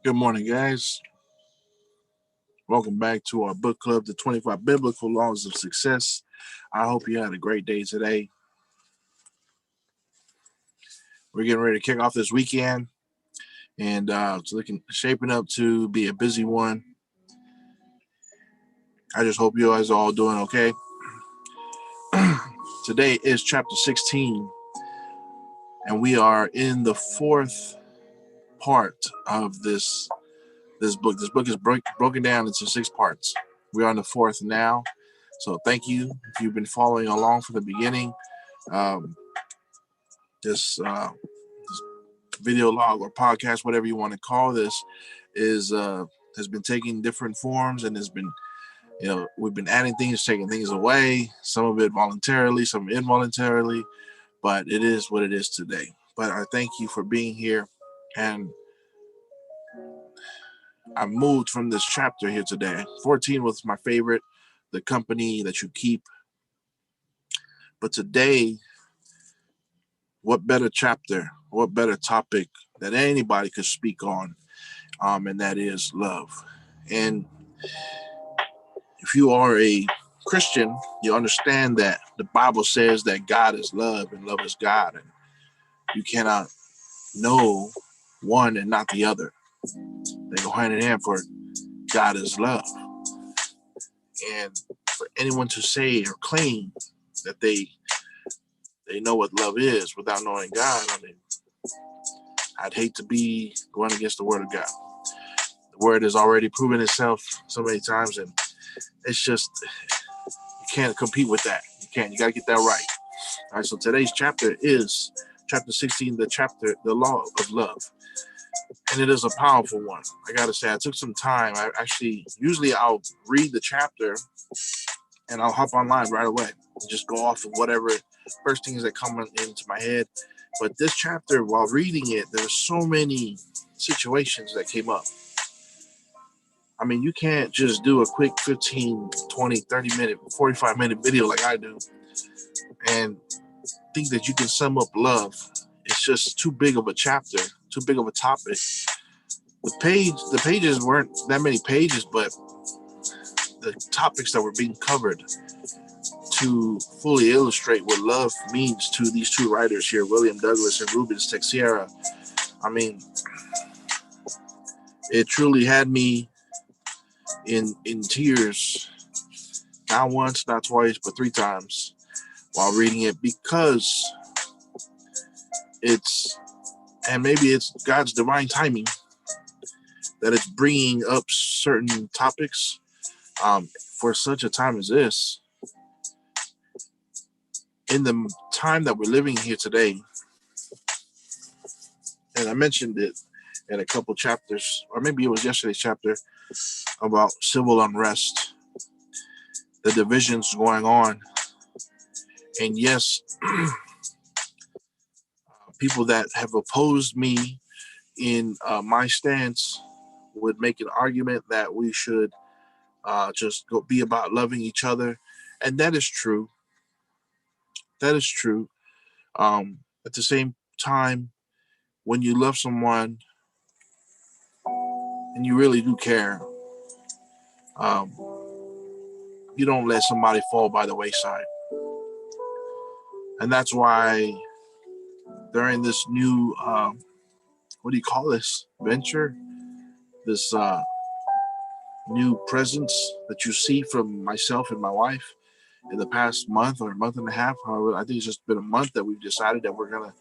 Good morning, guys. Welcome back to our book club, the 25 Biblical Laws of Success. I hope you had a great day today. We're getting ready to kick off this weekend, and it's shaping up to be a busy one. I just hope you guys are all doing okay. Today is chapter 16, and we are in the fourth part of this book. This book is broken down into 6 parts. We are on the fourth now. So thank you if you've been following along from the beginning. This video log or podcast, whatever you want to call this, has been taking different forms and has been, we've been adding things, taking things away, some of it voluntarily, some involuntarily, but it is what it is today. But I thank you for being here, and I moved from this chapter here today. 14 was my favorite, the company that you keep. But today, what better chapter, what better topic that anybody could speak on, and that is love. And if you are a Christian, you understand that the Bible says that God is love and love is God, and you cannot know one and not the other. They go hand in hand, for God is love. And for anyone to say or claim that they know what love is without knowing God, I'd hate to be going against the word of God. The word has already proven itself so many times, and it's just, you can't compete with that. You got to get that right. All right, so today's chapter is chapter 16, the law of love. And it is a powerful one. I got to say, I took some time. Usually I'll read the chapter and I'll hop online right away and just go off of whatever first things that come into my head. But this chapter, while reading it, there's so many situations that came up. I mean, you can't just do a quick 15, 20, 30 minute, 45 minute video like I do and think that you can sum up love. It's just too big of a chapter, too big of a topic. The pages weren't that many pages, but the topics that were being covered to fully illustrate what love means to these two writers here, William Douglas and Rubens Teixeira. I mean, it truly had me in tears, not once, not twice, but 3 times while reading it, because maybe it's God's divine timing that it's bringing up certain topics for such a time as this. In the time that we're living here today, and I mentioned it in a couple chapters, or maybe it was yesterday's chapter, about civil unrest, the divisions going on. And yes, people that have opposed me in my stance would make an argument that we should just go be about loving each other. And that is true. That is true. At the same time, when you love someone and you really do care, you don't let somebody fall by the wayside. And that's why during this new, what do you call this venture? This new presence that you see from myself and my wife in the past month or a month and a half. However, I think it's just been a month that we've decided that we're going to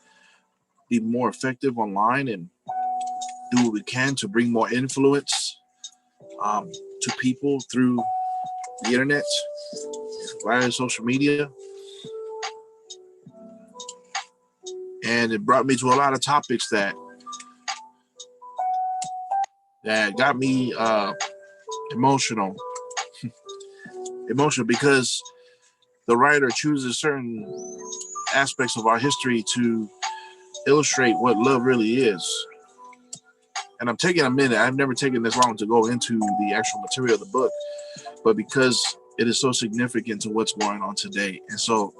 be more effective online and do what we can to bring more influence to people through the internet, via social media. And it brought me to a lot of topics that got me emotional because the writer chooses certain aspects of our history to illustrate what love really is. And I'm taking a minute. I've never taken this long to go into the actual material of the book, but because it is so significant to what's going on today. And so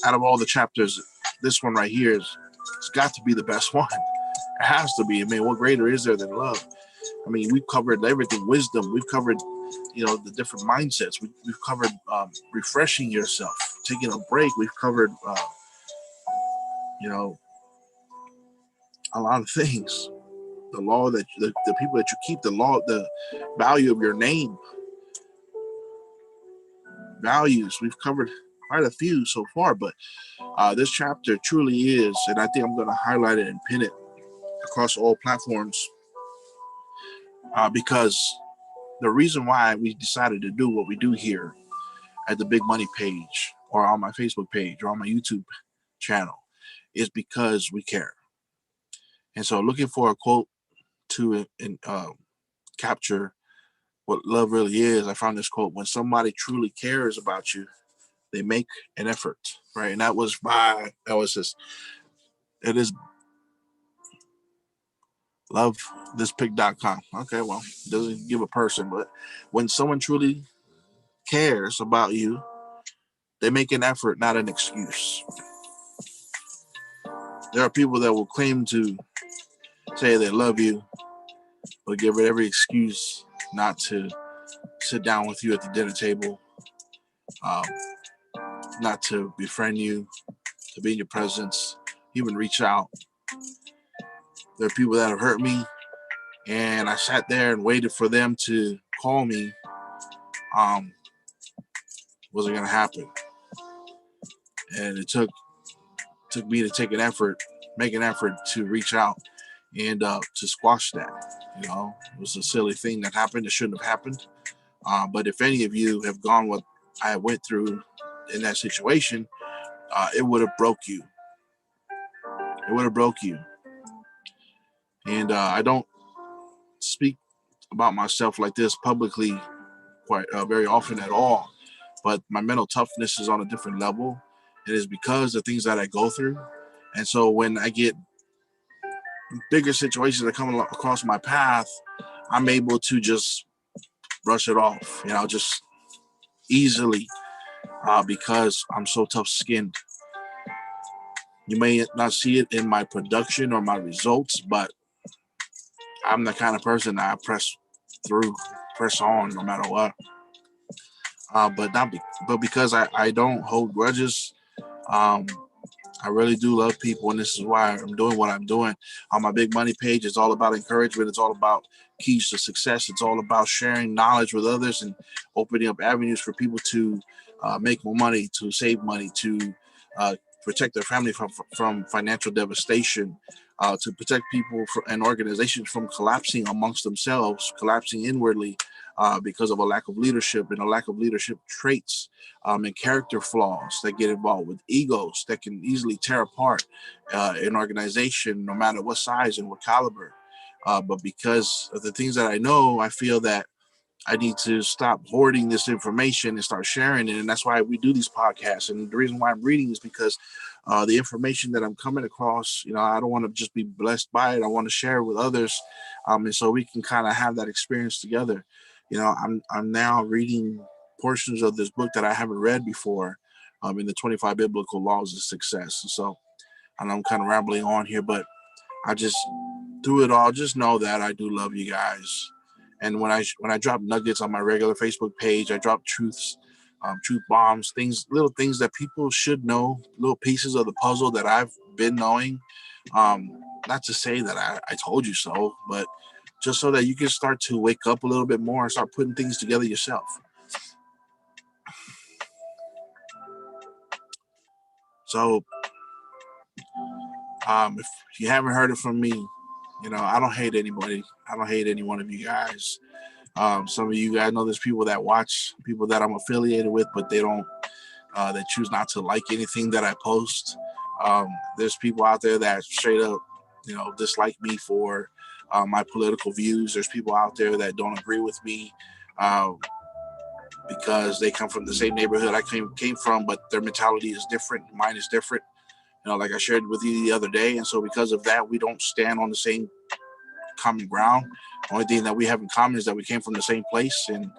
out of all the chapters, this one right here it's got to be the best one. It has to be. I mean, what greater is there than love? I mean, we've covered everything, wisdom. We've covered, the different mindsets. We've covered refreshing yourself, taking a break. We've covered, a lot of things. The law that the people that you keep, the value of your name, values. We've covered quite a few so far, but this chapter truly is, and I think I'm going to highlight it and pin it across all platforms because the reason why we decided to do what we do here at the Big Money page or on my Facebook page or on my YouTube channel is because we care. And so looking for a quote to capture what love really is, I found this quote: when somebody truly cares about you, they make an effort, right? And it is lovethispic.com. Okay, well, it doesn't give a person, but when someone truly cares about you, they make an effort, not an excuse. There are people that will claim to say they love you, but give it every excuse not to sit down with you at the dinner table, um, not to befriend you, to be in your presence, even reach out. There are people that have hurt me, and I sat there and waited for them to call me. Wasn't going to happen. And it took me to make an effort to reach out and to squash that. It was a silly thing that happened. It shouldn't have happened. But if any of you have gone what I went through in that situation, it would have broke you. It would have broke you. And I don't speak about myself like this publicly quite very often at all. But my mental toughness is on a different level. It is because of things that I go through. And so when I get bigger situations that come across my path, I'm able to just brush it off, just easily because I'm so tough-skinned. You may not see it in my production or my results, but I'm the kind of person that I press on no matter what. But because I don't hold grudges. I really do love people, and this is why I'm doing what I'm doing. On my Big Money page, it's all about encouragement. It's all about keys to success. It's all about sharing knowledge with others and opening up avenues for people to make more money, to save money, to protect their family from financial devastation, to protect people and organizations from collapsing amongst themselves, collapsing inwardly because of a lack of leadership and a lack of leadership traits and character flaws that get involved with egos that can easily tear apart an organization, no matter what size and what caliber. But because of the things that I know, I feel that I need to stop hoarding this information and start sharing it. And that's why we do these podcasts. And the reason why I'm reading is because the information that I'm coming across, I don't want to just be blessed by it. I want to share it with others. And so we can kind of have that experience together. I'm now reading portions of this book that I haven't read before in the 25 Biblical Laws of Success. And so I know I'm kind of rambling on here, but I just, through it all, just know that I do love you guys. And when I drop nuggets on my regular Facebook page, I drop truth bombs, little things that people should know, little pieces of the puzzle that I've been knowing. Not to say that I told you so, but just so that you can start to wake up a little bit more and start putting things together yourself. So if you haven't heard it from me, I don't hate anybody. I don't hate any one of you guys. Some of you guys know there's people that watch, people that I'm affiliated with, but they choose not to like anything that I post. There's people out there that straight up, dislike me for my political views. There's people out there that don't agree with me because they come from the same neighborhood I came from, but their mentality is different. Mine is different. Like I shared with you the other day. And so because of that, we don't stand on the same common ground. The only thing that we have in common is that we came from the same place, and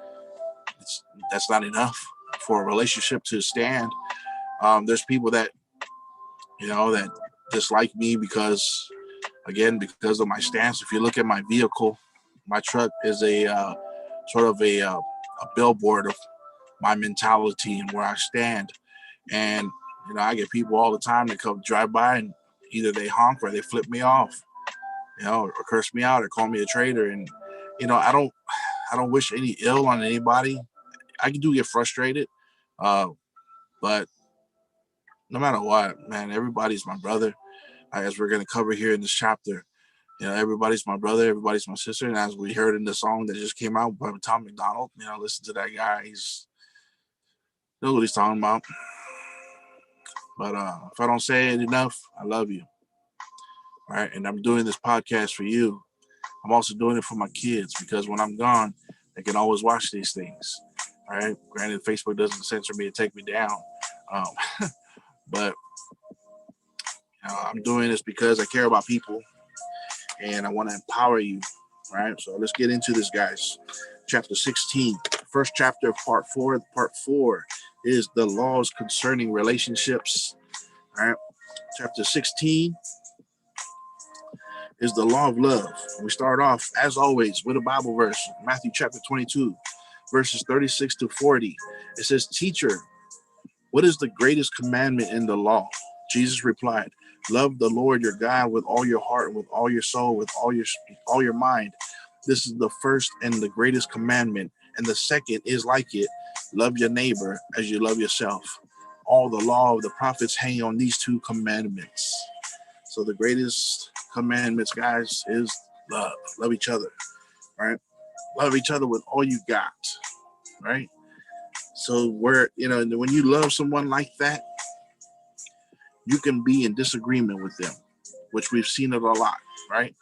that's not enough for a relationship to stand. There's people that that dislike me because of my stance. If you look at my vehicle, My truck is a sort of a billboard of my mentality and where I stand. And I get people all the time that come drive by and either they honk or they flip me off, or curse me out or call me a traitor. And I don't wish any ill on anybody. I do get frustrated, uh, but no matter what, man, everybody's my brother. As we're gonna cover here in this chapter, everybody's my brother, everybody's my sister. And as we heard in the song that just came out by Tom McDonald, listen to that guy. He's knows what he's talking about. But if I don't say it enough, I love you. All right. And I'm doing this podcast for you. I'm also doing it for my kids because when I'm gone, they can always watch these things. All right. Granted, Facebook doesn't censor me and take me down. But I'm doing this because I care about people and I want to empower you. All right. So let's get into this, guys. Chapter 16, first chapter of part 4. Part 4 is the laws concerning relationships. All right. Chapter 16 is the law of love. We start off, as always, with a Bible verse, Matthew chapter 22, verses 36 to 40. It says, "Teacher, what is the greatest commandment in the law?" Jesus replied, "Love the Lord your God with all your heart and with all your soul, with all your mind. This is the first and the greatest commandment, and the second is like it. Love your neighbor as you love yourself. All the law of the prophets hang on these two commandments." So the greatest commandments, guys, is love. Love each other, right? Love each other with all you got, right? So when you love someone like that, you can be in disagreement with them, which we've seen it a lot, right?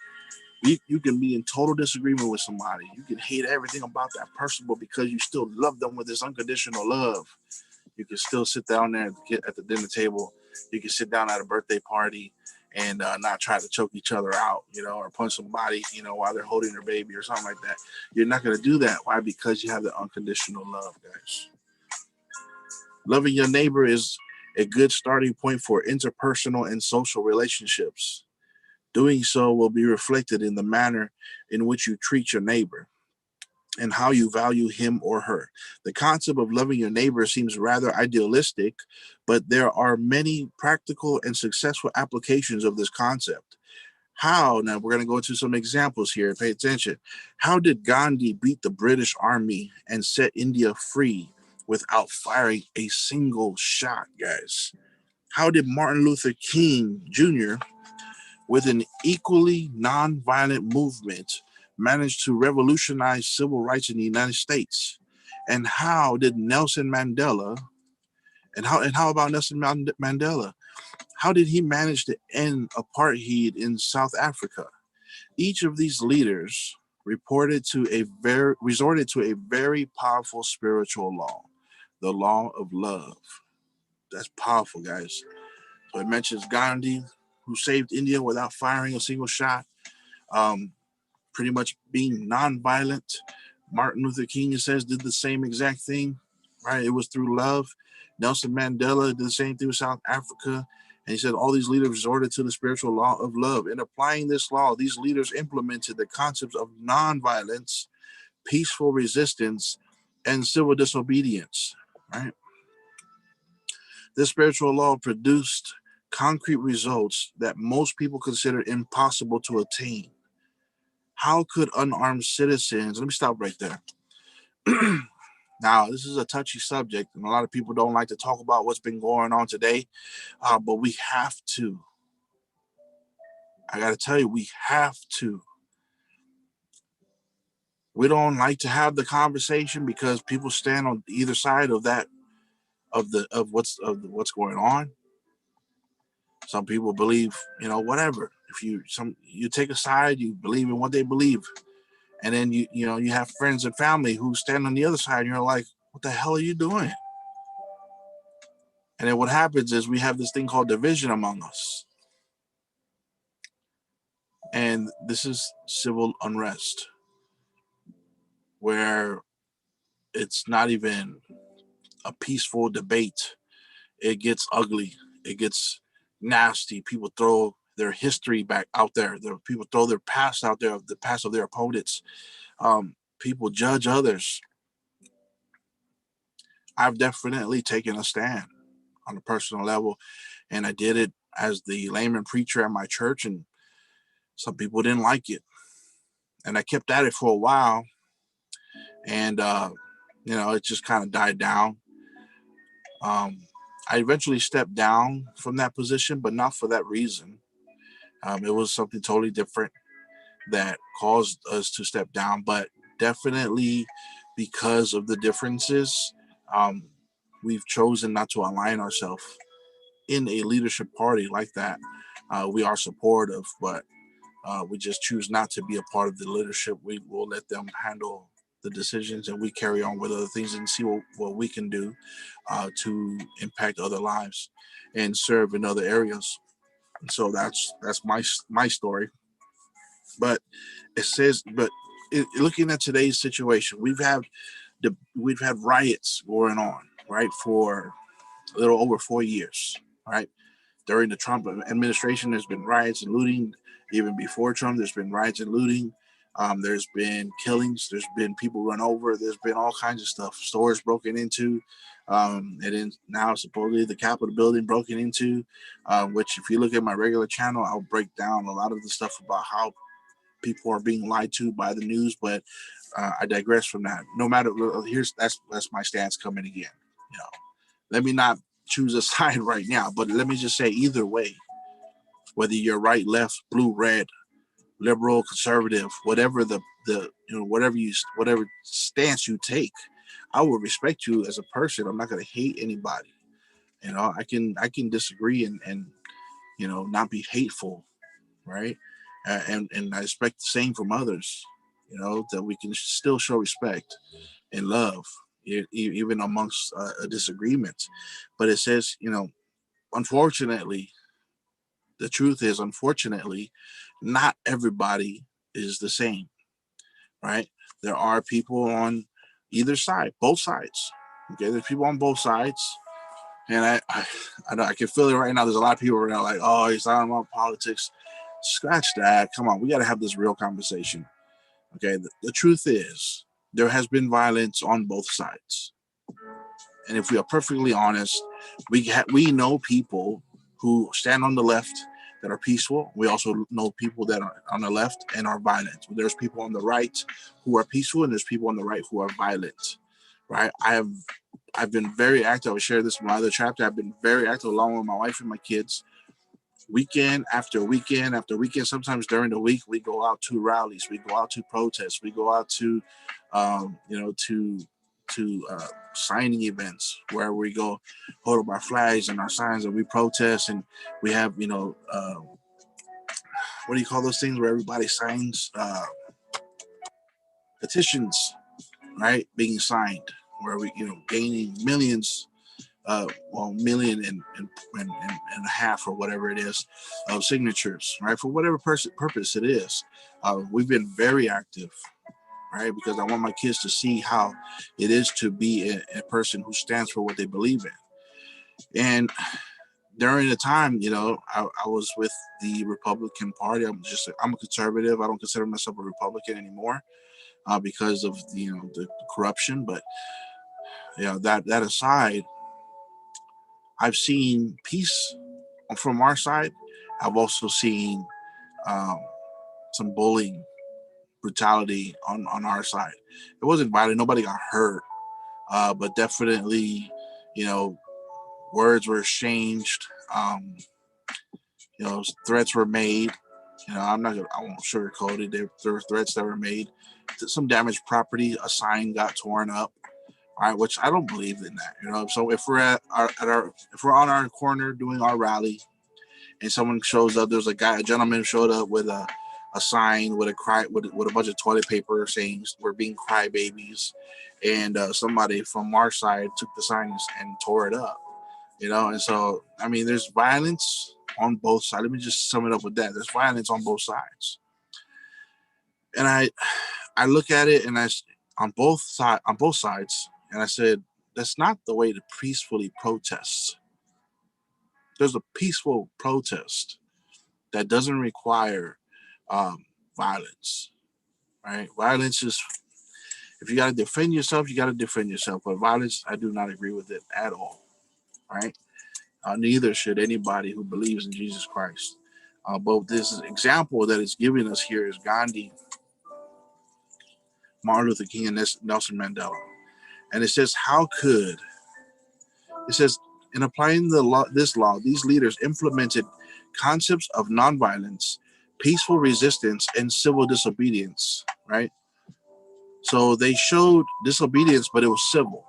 You can be in total disagreement with somebody. You can hate everything about that person, but because you still love them with this unconditional love, you can still sit down there at the dinner table. You can sit down at a birthday party and not try to choke each other out, or punch somebody, while they're holding their baby or something like that. You're not going to do that. Why? Because you have the unconditional love, guys. Loving your neighbor is a good starting point for interpersonal and social relationships. Doing so will be reflected in the manner in which you treat your neighbor and how you value him or her. The concept of loving your neighbor seems rather idealistic, but there are many practical and successful applications of this concept. How? Now we're going to go into some examples here. Pay attention. How did Gandhi beat the British Army and set India free without firing a single shot, guys? How did Martin Luther King Jr., with an equally nonviolent movement, managed to revolutionize civil rights in the United States? And how did Nelson Mandela, and how about Nelson Mandela? How did he manage to end apartheid in South Africa? Each of these leaders resorted to a very powerful spiritual law, the law of love. That's powerful, guys. So it mentions Gandhi, who saved India without firing a single shot, pretty much being nonviolent. Martin Luther King, it says, did the same exact thing, right? It was through love. Nelson Mandela did the same thing with South Africa. And he said all these leaders resorted to the spiritual law of love. In applying this law, these leaders implemented the concepts of nonviolence, peaceful resistance, and civil disobedience, right? This spiritual law produced concrete results that most people consider impossible to attain. How could unarmed citizens, let me stop right there. Now, this is a touchy subject, and a lot of people don't like to talk about what's been going on today, but we have to. I got to tell you, we have to. We don't like to have the conversation because people stand on either side of that, of what's going on. Some people believe, whatever. If you take a side, you believe in what they believe, and then you have friends and family who stand on the other side, and you're like, what the hell are you doing? And then what happens is we have this thing called division among us. And this is civil unrest, where it's not even a peaceful debate. It gets ugly. It gets nasty. People throw their history back out there. The people throw their past out there, the past of their opponents. People judge others. I've definitely taken a stand on a personal level, and I did it as the layman preacher at my church, and some people didn't like it, and I kept at it for a while, and it just kind of died down. Um, I eventually stepped down from that position, but not for that reason. It was something totally different that caused us to step down, but definitely because of the differences, um, we've chosen not to align ourselves in a leadership party like that. We are supportive, but we just choose not to be a part of the leadership. We will let them handle the decisions, and we carry on with other things and see what we can do to impact other lives and serve in other areas. So that's my story. But it says, but looking at today's situation, we've had riots going on, right, for a little over 4 years, right. During the Trump administration, there's been riots and looting. Even before Trump, there's been riots and looting. There's been killings. There's been people run over. There's been all kinds of stuff. Stores broken into. And then now supposedly the Capitol building broken into, which if you look at my regular channel, I'll break down a lot of the stuff about how people are being lied to by the news. But I digress from that. No matter, that's my stance coming again. You know, let me not choose a side right now, but let me just say either way, whether you're right, left, blue, red, liberal, conservative, whatever whatever stance you take, I will respect you as a person. I'm not going to hate anybody. I can disagree and not be hateful, right? And I expect the same from others. That we can still show respect and love, even amongst a disagreement. But it says, unfortunately, the truth is, unfortunately, not everybody is the same, right? There are people on either side, both sides. Okay, there's people on both sides, and I know I can feel it right now. There's a lot of people right now like, oh, he's talking about politics. Scratch that. Come on, we got to have this real conversation. Okay, the truth is, there has been violence on both sides, and if we are perfectly honest, we know people who stand on the left that are peaceful. We also know people that are on the left and are violent. There's people on the right who are peaceful, and there's people on the right who are violent. Right? I've been very active. I share this in my other chapter. I've been very active along with my wife and my kids. Weekend after weekend after weekend. Sometimes during the week, we go out to rallies. We go out to protests. We go out to, signing events where we go hold up our flags and our signs and we protest, and we have what do you call those things where everybody signs petitions, right? Being signed, where we gaining millions, million and a half or whatever it is of signatures, right? For whatever purpose it is. We've been very active, right? Because I want my kids to see how it is to be a person who stands for what they believe in. And during the time, I was with the Republican Party. I'm a conservative. I don't consider myself a Republican anymore because of the corruption. But that aside, I've seen peace from our side. I've also seen um, some bullying, brutality on our side. It wasn't violent. Nobody got hurt, but definitely, you know, words were exchanged. Threats were made. I won't sugarcoat it. There were threats that were made. Some damaged property. A sign got torn up. All right, which I don't believe in that. So if we're if we're on our corner doing our rally, and someone shows up, there's a gentleman showed up with a sign with with a bunch of toilet paper saying we're being crybabies, and somebody from our side took the sign and tore it up. And so I mean, there's violence on both sides. Let me just sum it up with that. There's violence on both sides, and I look at it and on both sides, and I said that's not the way to peacefully protest. There's a peaceful protest. that doesn't require violence, right? Violence is, if you got to defend yourself, you got to defend yourself. But violence, I do not agree with it at all, right? Neither should anybody who believes in Jesus Christ. But this example that it's giving us here is Gandhi, Martin Luther King, and Nelson Mandela. And it says, in applying this law, these leaders implemented concepts of nonviolence, peaceful resistance, and civil disobedience, right? So they showed disobedience, but it was civil.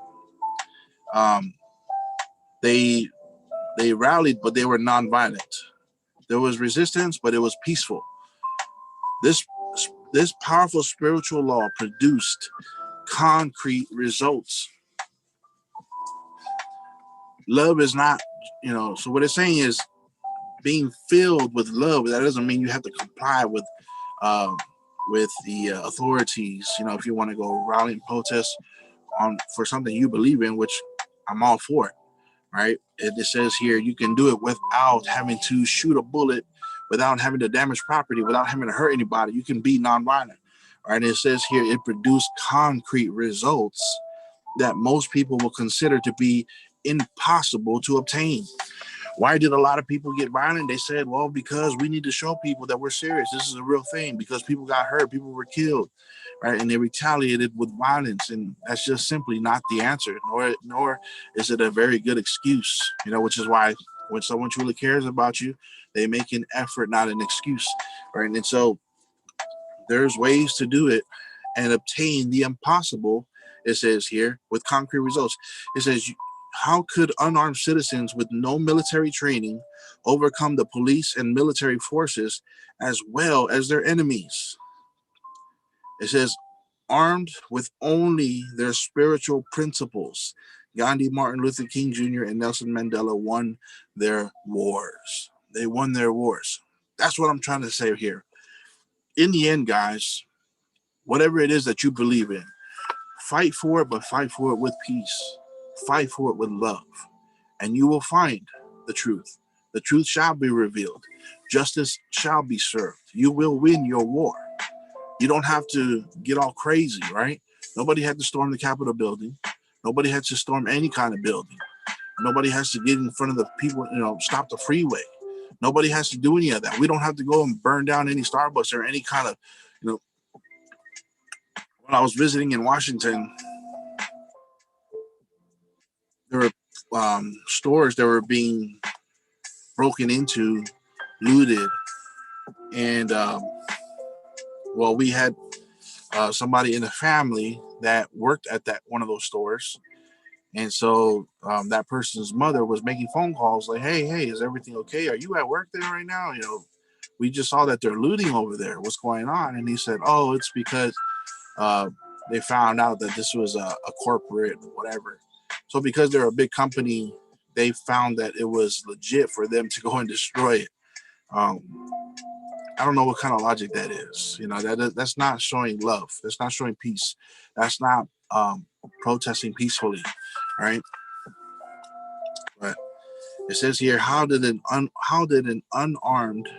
They rallied, but they were nonviolent. There was resistance, but it was peaceful. This powerful spiritual law produced concrete results. Love is not, so what it's saying is being filled with love. That doesn't mean you have to comply with the authorities. If you want to go rally and protest for something you believe in, which I'm all for it, right? It says here you can do it without having to shoot a bullet, without having to damage property, without having to hurt anybody. You can be nonviolent, right? And it says here it produced concrete results that most people will consider to be impossible to obtain. Why did a lot of people get violent? They said, well, because we need to show people that we're serious. This is a real thing, because people got hurt, people were killed, right? And they retaliated with violence. And that's just simply not the answer, nor is it a very good excuse, which is why when someone truly cares about you, they make an effort, not an excuse, right? And so there's ways to do it and obtain the impossible, it says here, with concrete results. It says, how could unarmed citizens with no military training overcome the police and military forces as well as their enemies? It says, armed with only their spiritual principles, Gandhi, Martin Luther King Jr., and Nelson Mandela won their wars. They won their wars. That's what I'm trying to say here. In the end, guys, whatever it is that you believe in, fight for it, but fight for it with peace. Fight for it with love, and you will find the truth. The truth shall be revealed. Justice shall be served. You will win your war. You don't have to get all crazy, right? Nobody had to storm the Capitol building. Nobody had to storm any kind of building. Nobody has to get in front of the people, stop the freeway. Nobody has to do any of that. We don't have to go and burn down any Starbucks or any kind of, when I was visiting in Washington, there were stores that were being broken into, looted, and we had somebody in the family that worked at one of those stores, and so that person's mother was making phone calls like, hey, is everything okay? Are you at work there right now? We just saw that they're looting over there. What's going on? And he said, oh, it's because they found out that this was a corporate whatever. So because they're a big company, they found that it was legit for them to go and destroy it. I don't know what kind of logic that is. That's not showing love. That's not showing peace. That's not protesting peacefully, right? But it says here, how did an unarmed,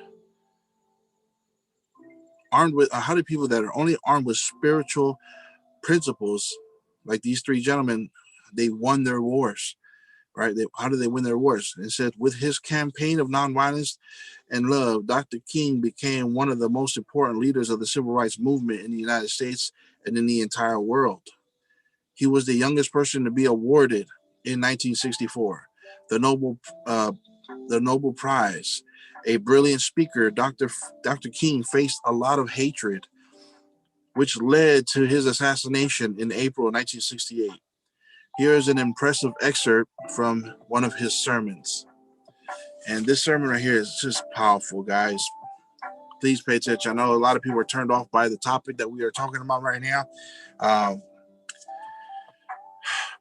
how did people that are only armed with spiritual principles, like these three gentlemen, they won their wars, right? How did they win their wars? It said, with his campaign of nonviolence and love, Dr. King became one of the most important leaders of the civil rights movement in the United States and in the entire world. He was the youngest person to be awarded in 1964 the Nobel Prize. A brilliant speaker, Dr. King faced a lot of hatred, which led to his assassination in April 1968. Here is an impressive excerpt from one of his sermons. And this sermon right here is just powerful, guys. Please pay attention. I know a lot of people are turned off by the topic that we are talking about right now.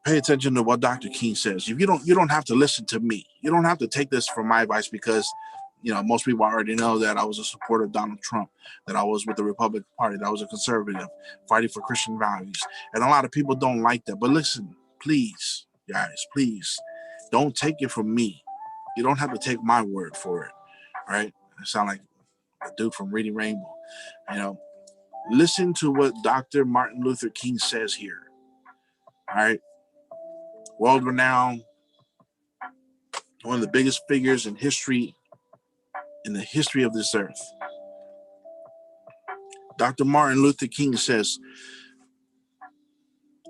Pay attention to what Dr. King says. If you don't have to listen to me. You don't have to take this from my advice, because most people already know that I was a supporter of Donald Trump, that I was with the Republican Party, that I was a conservative fighting for Christian values. And a lot of people don't like that. But listen, please, guys, please don't take it from me. You don't have to take my word for it, right? It sounds like dude from Reading Rainbow. You know, listen to what Dr. Martin Luther King says here. All right. World renowned, one of the biggest figures in history, in the history of this earth. Dr. Martin Luther King says,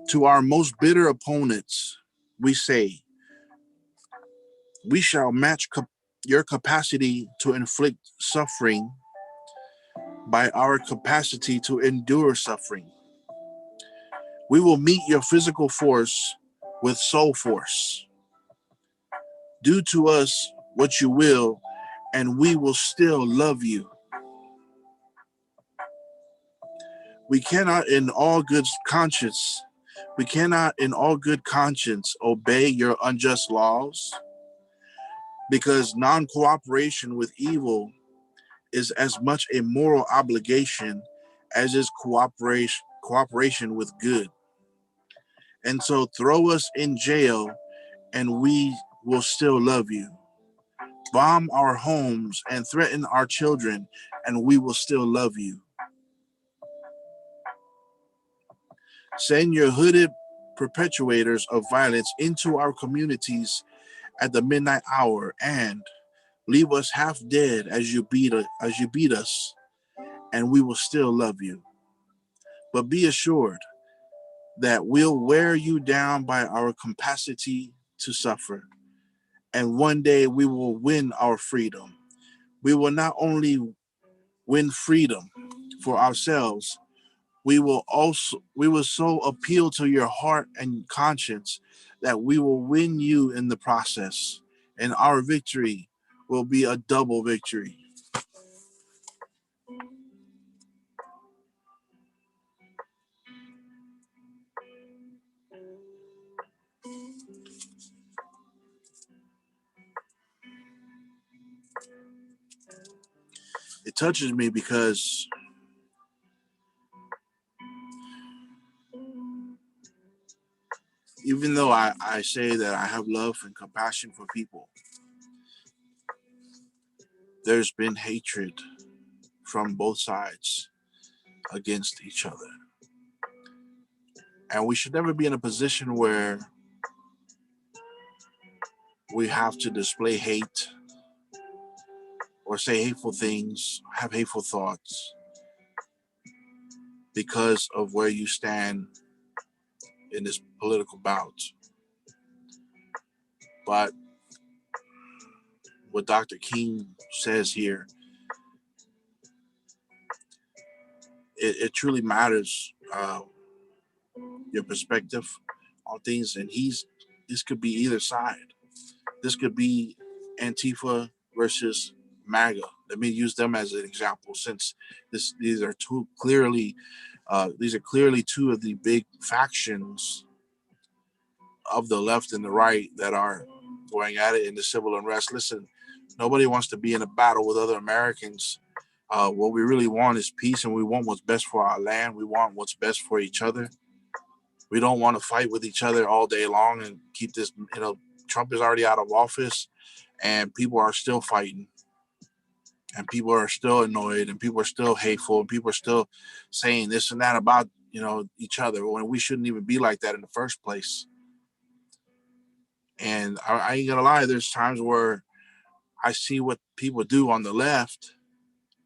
to our most bitter opponents, we say, we shall match your capacity to inflict suffering by our capacity to endure suffering. We will meet your physical force with soul force. Do to us what you will, and we will still love you. We cannot in all good conscience obey your unjust laws, because non-cooperation with evil is as much a moral obligation as is cooperation with good. And so throw us in jail and we will still love you. Bomb our homes and threaten our children and we will still love you. Send your hooded perpetuators of violence into our communities at the midnight hour and leave us half dead as you beat us, and we will still love you. But be assured that we'll wear you down by our capacity to suffer. And one day we will win our freedom. We will not only win freedom for ourselves, we will so appeal to your heart and conscience that we will win you in the process. And our victory will be a double victory. It touches me because even though I say that I have love and compassion for people, there's been hatred from both sides against each other. And we should never be in a position where we have to display hate or say hateful things, have hateful thoughts because of where you stand in this political bout. But what Dr. King says here, it truly matters, your perspective on things. And this could be either side. This could be Antifa versus MAGA. Let me use them as an example, since these are clearly two of the big factions of the left and the right that are going at it in the civil unrest. Listen, nobody wants to be in a battle with other Americans. What we really want is peace, and we want what's best for our land. We want what's best for each other. We don't want to fight with each other all day long and keep this, Trump is already out of office and people are still fighting and people are still annoyed and people are still hateful and people are still saying this and that about, each other when we shouldn't even be like that in the first place. And I ain't gonna lie, there's times where I see what people do on the left,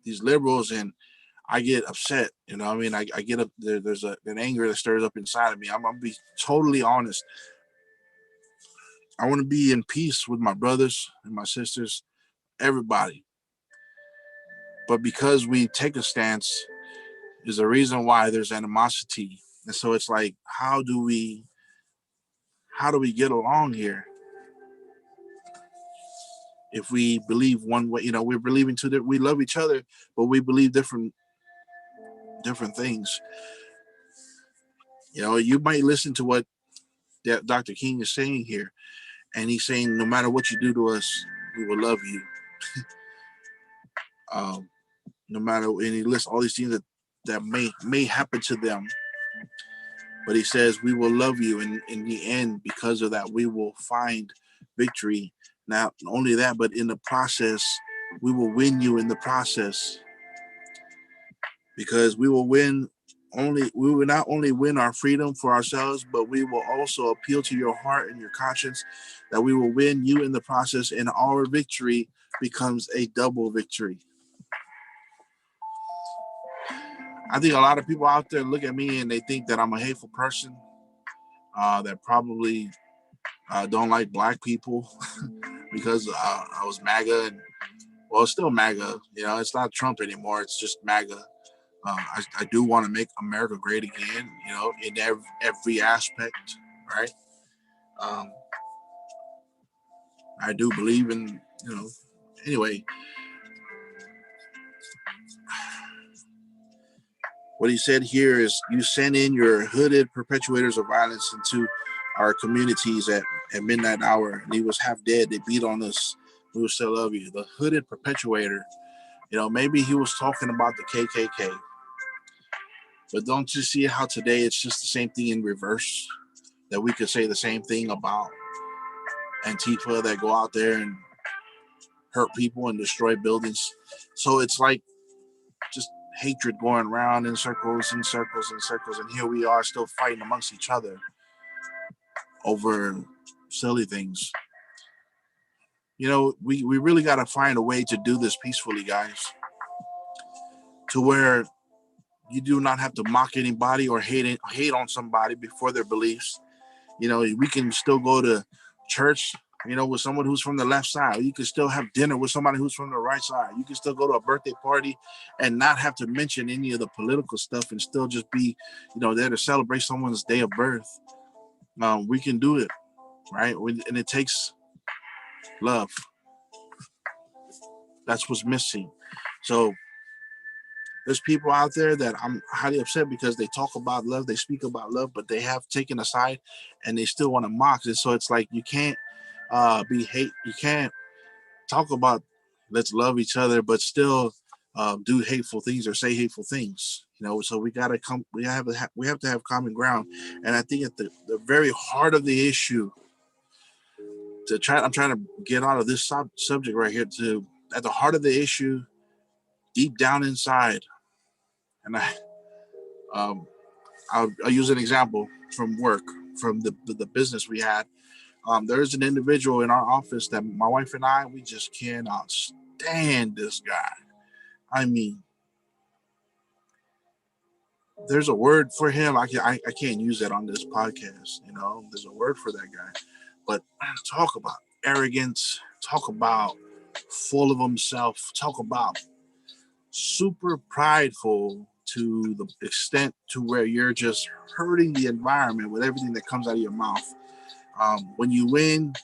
these liberals, and I get upset. I get up there. There's an anger that stirs up inside of me. I'm gonna be totally honest. I want to be in peace with my brothers and my sisters, everybody. But because we take a stance, is a reason why there's animosity. And so it's like, how do we get along here? If we believe one way, we're believing we love each other, but we believe different things. You might listen to what Dr. King is saying here, and he's saying, no matter what you do to us, we will love you. No matter, and he lists all these things that may happen to them, but he says we will love you, and in the end, because of that, we will find victory. Not only that, but in the process, we will win you in the process. because we will not only win our freedom for ourselves, but we will also appeal to your heart and your conscience that we will win you in the process, and our victory becomes a double victory. I think a lot of people out there look at me and they think that I'm a hateful person, that probably don't like black people because I was MAGA, and well, it's still MAGA. It's not Trump anymore. It's just MAGA. I do want to make America great again, in every aspect, right? Um, I do believe in, anyway, what he said here is, you send in your hooded perpetuators of violence into our communities at midnight hour, and he was half dead. They beat on us. We will still love you. The hooded perpetuator, maybe he was talking about the KKK. But don't you see how today it's just the same thing in reverse? That we could say the same thing about Antifa that go out there and hurt people and destroy buildings. So it's like just hatred going around in circles and circles and circles. And here we are still fighting amongst each other over silly things. We really got to find a way to do this peacefully, guys, to where you do not have to mock anybody or hate on somebody before their beliefs. We can still go to church, with someone who's from the left side. You can still have dinner with somebody who's from the right side. You can still go to a birthday party and not have to mention any of the political stuff and still just be, there to celebrate someone's day of birth. We can do it, right? And it takes love. That's what's missing. So there's people out there that I'm highly upset because they talk about love, they speak about love, but they have taken a side and they still want to mock it. So it's like you can't be hate. You can't talk about let's love each other, but still do hateful things or say hateful things. So we gotta come. We have to have common ground. And I think at the very heart of the issue, I'm trying to get out of this subject right here. To At the heart of the issue, deep down inside, and um, I'll use an example from work, from the business we had. There's an individual in our office that my wife and we just cannot stand this guy. I mean, there's a word for him. I can't use that on this podcast. There's a word for that guy. But talk about arrogance. Talk about full of himself. Talk about super prideful to the extent to where you're just hurting the environment with everything that comes out of your mouth. When you win,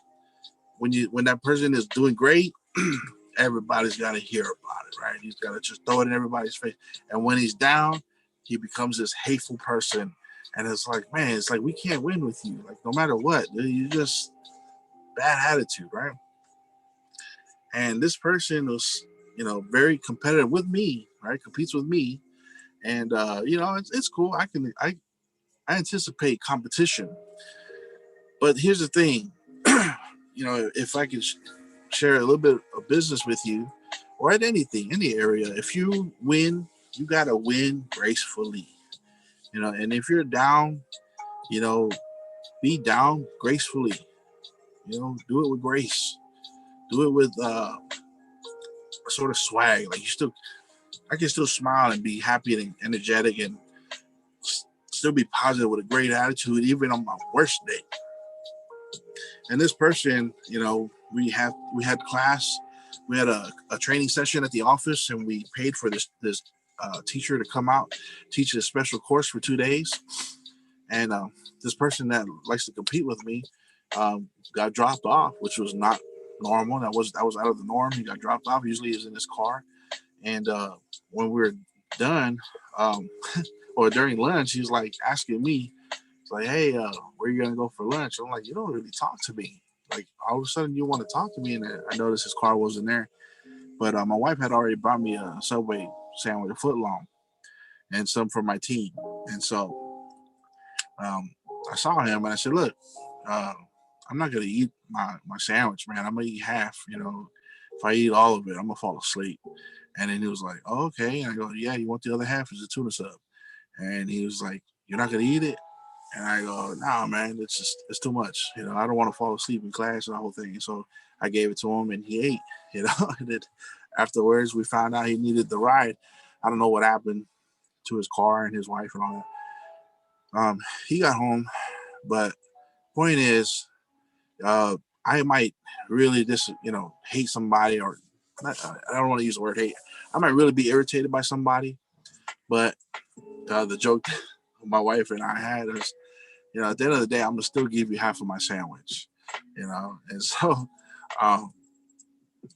when that person is doing great, everybody's got to hear about it, right? He's got to just throw it in everybody's face. And when he's down, he becomes this hateful person. And it's like, man, it's like we can't win with you. Like no matter what, you just bad attitude, right? And this person was, very competitive with me, right? Competes with me, and it's cool. I anticipate competition, but here's the thing, if I could share a little bit of business with you, or at any area, if you win, you gotta win gracefully, and if you're down, you know, be down gracefully, do it with grace, do it with a sort of swag, like I can still smile and be happy and energetic and still be positive with a great attitude, even on my worst day. And this person, we had class, we had a training session at the office, and we paid for this teacher to come out teach a special course for 2 days. And this person that likes to compete with me got dropped off, which was not normal. That was out of the norm. He got dropped off. Usually he's in his car. And when we were done, um, or during lunch, he was like asking me, it's like, hey, where are you gonna go for lunch? I'm like, you don't really talk to me. Like all of a sudden you want to talk to me, and I noticed his car wasn't there. But my wife had already brought me a Subway sandwich, a foot long, and some for my team. And so um, I saw him and I said, look, uh, I'm not gonna eat my sandwich, man. I'm gonna eat half. If I eat all of it, I'm gonna fall asleep. And then he was like, oh, okay. And I go, yeah, you want the other half? It's a tuna sub. And he was like, you're not going to eat it? And I go, nah, man, it's too much. I don't want to fall asleep in class and the whole thing. So I gave it to him and he ate, and then afterwards we found out he needed the ride. I don't know what happened to his car and his wife and all that. He got home, but point is, I might really hate somebody, or not, I don't want to use the word hate. I might really be irritated by somebody, but the joke my wife and I had is, at the end of the day, I'm gonna still give you half of my sandwich, and so um,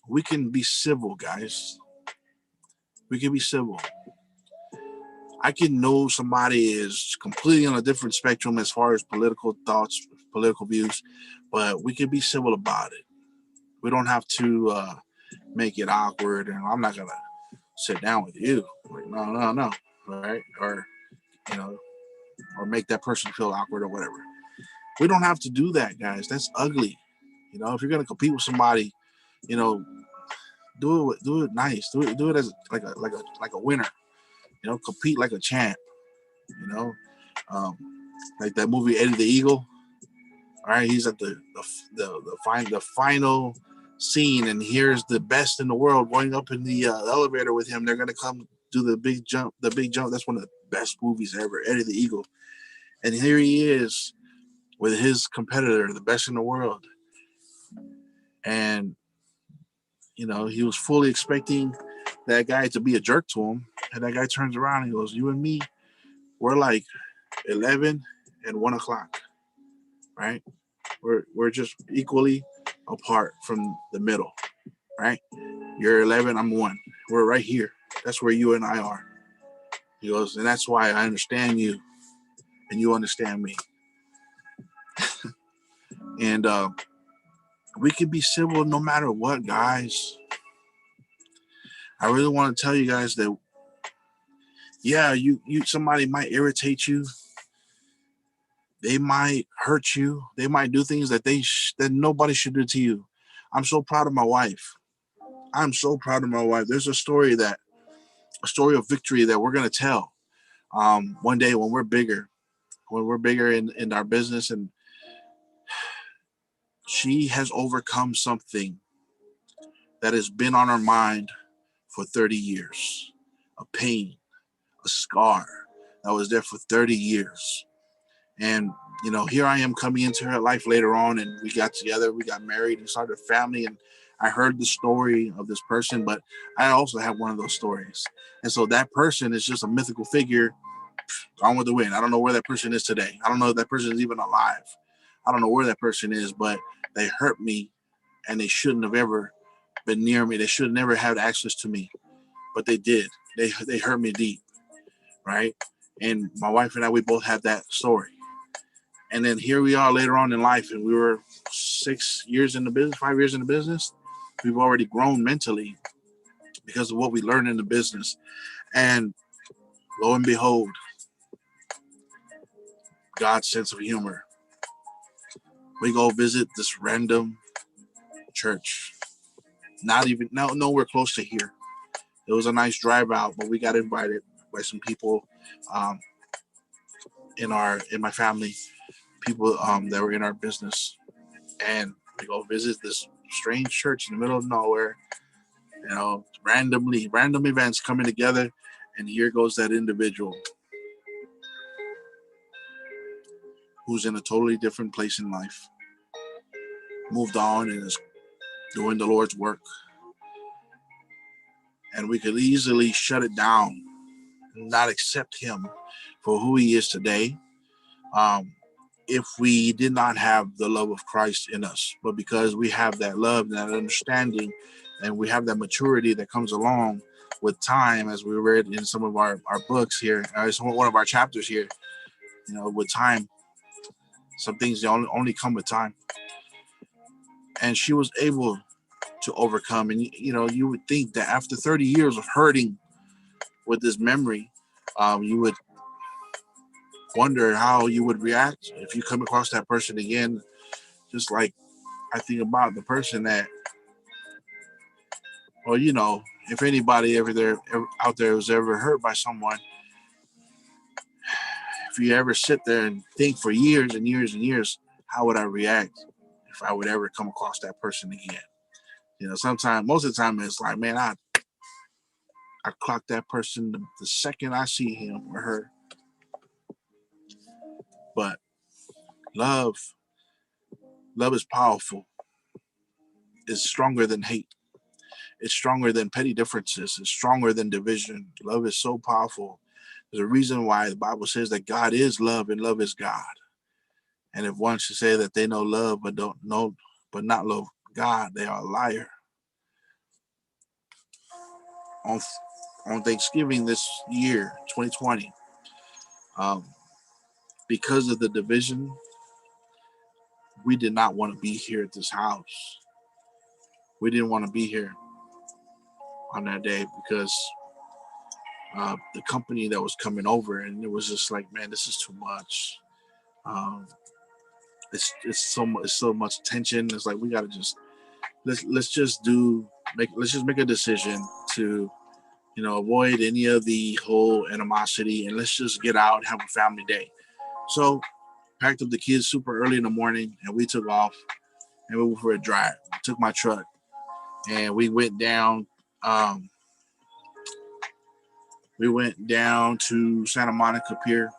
we can be civil, guys. We can be civil. I can know somebody is completely on a different spectrum as far as political thoughts, political views, but we can be civil about it. We don't have to make it awkward, and I'm not gonna sit down with you. Like, no, no, no, right? Or you know, or make that person feel awkward or whatever. We don't have to do that, guys. That's ugly. If you're gonna compete with somebody, you know, do it nice. Do it as like a winner. Compete like a champ. You know, um, like that movie Eddie the Eagle. All right, he's at the final scene, and here's the best in the world going up in the elevator with him. They're gonna come do the big jump. The big jump. That's one of the best movies ever. Eddie the Eagle, and here he is with his competitor, the best in the world, and he was fully expecting that guy to be a jerk to him, and that guy turns around and goes, "You and me, we're like 11 and 1 o'clock, right? We're just equally apart from the middle, right? You're 11, I'm 1. We're right here. That's where you and I are." He goes, "And that's why I understand you, and you understand me." And we can be civil no matter what, guys. I really want to tell you guys that, yeah, you somebody might irritate you. They might hurt you. They might do things that nobody should do to you. I'm so proud of my wife. I'm so proud of my wife. There's a story of victory that we're gonna tell one day when we're bigger in our business, and she has overcome something that has been on her mind for 30 years. A pain, a scar that was there for 30 years. And, here I am coming into her life later on, and we got together, we got married and started a family. And I heard the story of this person, but I also have one of those stories. And so that person is just a mythical figure gone with the wind. I don't know where that person is today. I don't know if that person is even alive. I don't know where that person is, but they hurt me, and they shouldn't have ever been near me. They should have never had access to me, but they did. They hurt me deep, right? And my wife and I, we both have that story. And then here we are later on in life, and we were 6 years in the business, 5 years in the business. We've already grown mentally because of what we learned in the business. And lo and behold, God's sense of humor. We go visit this random church, not even nowhere close to here. It was a nice drive out, but we got invited by some people um, in my family, people that were in our business, and we go visit this strange church in the middle of nowhere. Random events coming together, and here goes that individual who's in a totally different place in life, moved on and is doing the Lord's work. And we could easily shut it down, not accept him for who he is today, um, if we did not have the love of Christ in us. But because we have that love, that understanding, and we have that maturity that comes along with time, as we read in some of our books here, one of our chapters here, with time, some things only come with time. And she was able to overcome. And, you would think that after 30 years of hurting with this memory, you would wonder how you would react if you come across that person again. Just like I think about the person that, well, if anybody out there was ever hurt by someone, if you ever sit there and think for years and years and years, how would I react if I would ever come across that person again? Sometimes, most of the time, it's like, man, I clock that person the second I see him or her. But love is powerful. It's stronger than hate. It's stronger than petty differences. It's stronger than division. Love is so powerful. There's a reason why the Bible says that God is love and love is God. And if one should say that they know love but not love God, they are a liar. On Thanksgiving this year, 2020, because of the division, we did not want to be here at this house. We didn't want to be here on that day because the company that was coming over, and it was just like, man, this is too much. It's so much tension. It's like we gotta just let's just make a decision to avoid any of the whole animosity, and let's just get out and have a family day. So packed up the kids super early in the morning, and we took off and we went for a drive. I took my truck and we went down. We went down to Santa Monica Pier,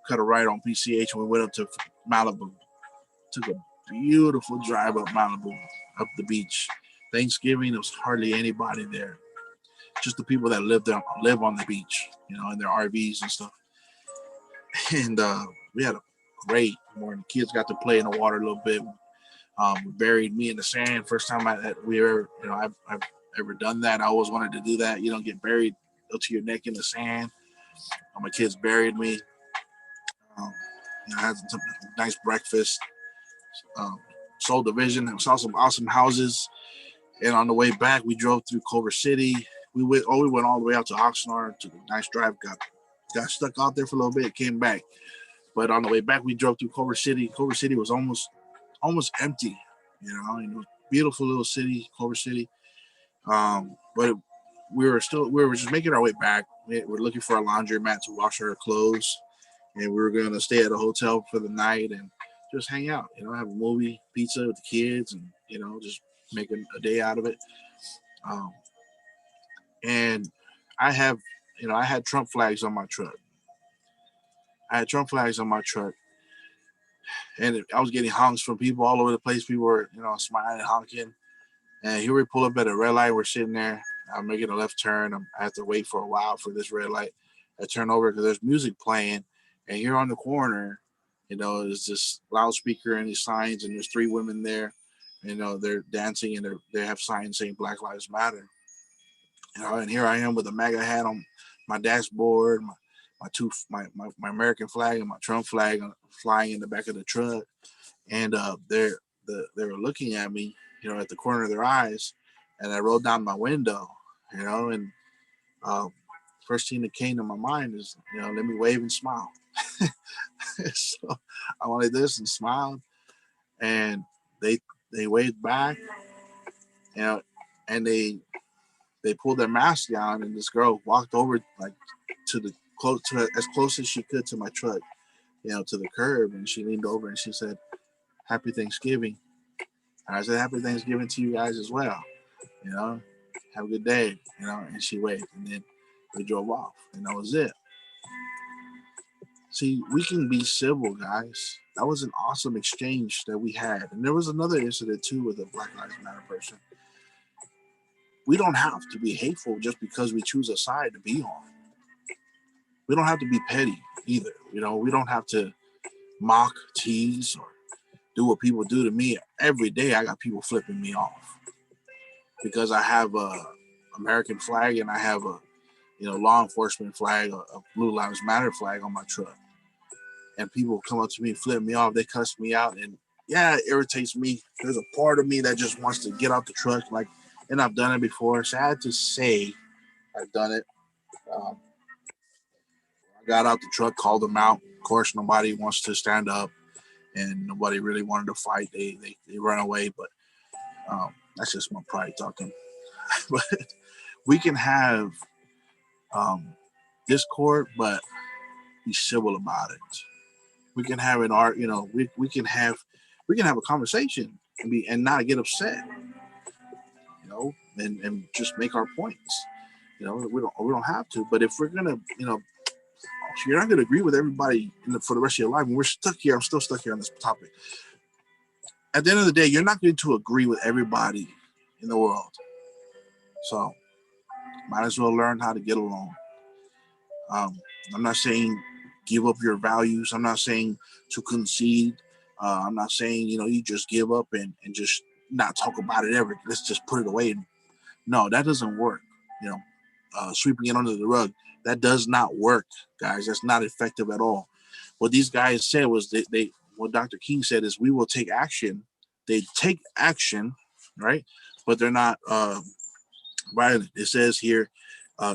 cut a right on PCH, and we went up to Malibu. Took a beautiful drive up Malibu, up the beach. Thanksgiving, there was hardly anybody there. Just the people that live on the beach, in their RVs and stuff. And we had a great morning. Kids got to play in the water a little bit. Buried me in the sand. First time I've ever done that. I always wanted to do that. You don't get buried up to your neck in the sand. My kids buried me. I had some nice breakfast. Soul Division. Saw some awesome houses. And on the way back, we drove through Culver City. We went all the way out to Oxnard. Took a nice drive. Got stuck out there for a little bit. Came back. But on the way back, we drove through Culver City. Culver City was almost empty. It was a beautiful little city, Culver City. But we were just making our way back. We were looking for a laundromat to wash our clothes, and we were going to stay at a hotel for the night and just hang out. Have a movie, pizza with the kids, and just make a day out of it. And I had Trump flags on my truck. And I was getting honks from people all over the place. People were, smiling, honking. And here we pull up at a red light. We're sitting there. I'm making a left turn. I have to wait for a while for this red light. I turn over because there's music playing. And here on the corner, there's this loudspeaker and these signs, and there's 3 women there. They're dancing, and they have signs saying Black Lives Matter. And here I am with a MAGA hat on my dashboard, my American flag and my Trump flag flying in the back of the truck. And they were looking at me, at the corner of their eyes. And I rolled down my window, and first thing that came to my mind is, let me wave and smile. So I wanted this and smiled, and they waved back, and they pulled their mask down, and this girl walked over like as close as she could to my truck, to the curb, and she leaned over and she said, "Happy Thanksgiving." And I said, "Happy Thanksgiving to you guys as well. Have a good day." And she waved, and then we drove off, and that was it. See, we can be civil, guys. That was an awesome exchange that we had. And there was another incident too with a Black Lives Matter person. We don't have to be hateful just because we choose a side to be on. We don't have to be petty either. We don't have to mock, tease, or do what people do to me. Every day I got people flipping me off because I have a American flag and I have a law enforcement flag, a Blue Lives Matter flag on my truck. And people come up to me, flip me off, they cuss me out, and yeah, it irritates me. There's a part of me that just wants to get out the truck, and I've done it before. Sad to say, I've done it. I got out the truck, called them out. Of course, nobody wants to stand up, and nobody really wanted to fight. They run away, but that's just my pride talking. But we can have discord, but be civil about it. We can have an art, we can have a conversation and not get upset, and just make our points. We don't have to. But if we're gonna, you're not gonna agree with everybody for the rest of your life. When we're stuck here, I'm still stuck here on this topic. At the end of the day, you're not going to agree with everybody in the world. So might as well learn how to get along. I'm not saying give up your values. I'm not saying to concede. I'm not saying, you just give up and just not talk about it ever. Let's just put it away. No, that doesn't work. Sweeping it under the rug. That does not work, guys. That's not effective at all. What these guys said was what Dr. King said is we will take action. They take action, right? But they're not violent. It says here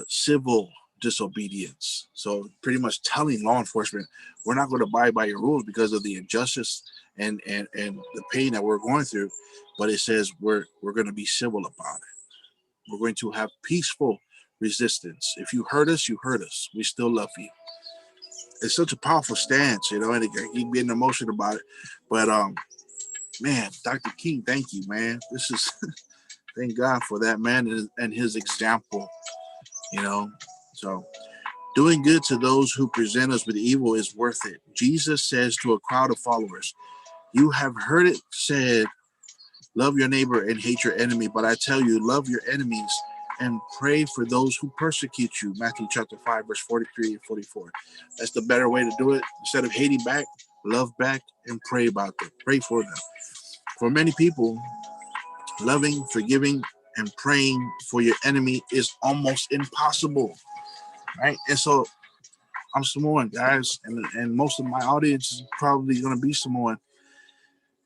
civil disobedience. So pretty much telling law enforcement, we're not going to abide by your rules because of the injustice and the pain that we're going through. But it says we're going to be civil about it. We're going to have peaceful resistance. If you hurt us, you hurt us. We still love you. It's such a powerful stance, and I keep getting emotional about it. But man, Dr. King, thank you, man. This is thank God for that man and his example. So doing good to those who present us with evil is worth it. Jesus says to a crowd of followers, you have heard it said, love your neighbor and hate your enemy. But I tell you, love your enemies and pray for those who persecute you. Matthew chapter 5, verse 43 and 44. That's the better way to do it. Instead of hating back, love back and pray about them. Pray for them. For many people, loving, forgiving, and praying for your enemy is almost impossible. Right? And so I'm Samoan, guys, and most of my audience is probably going to be Samoan.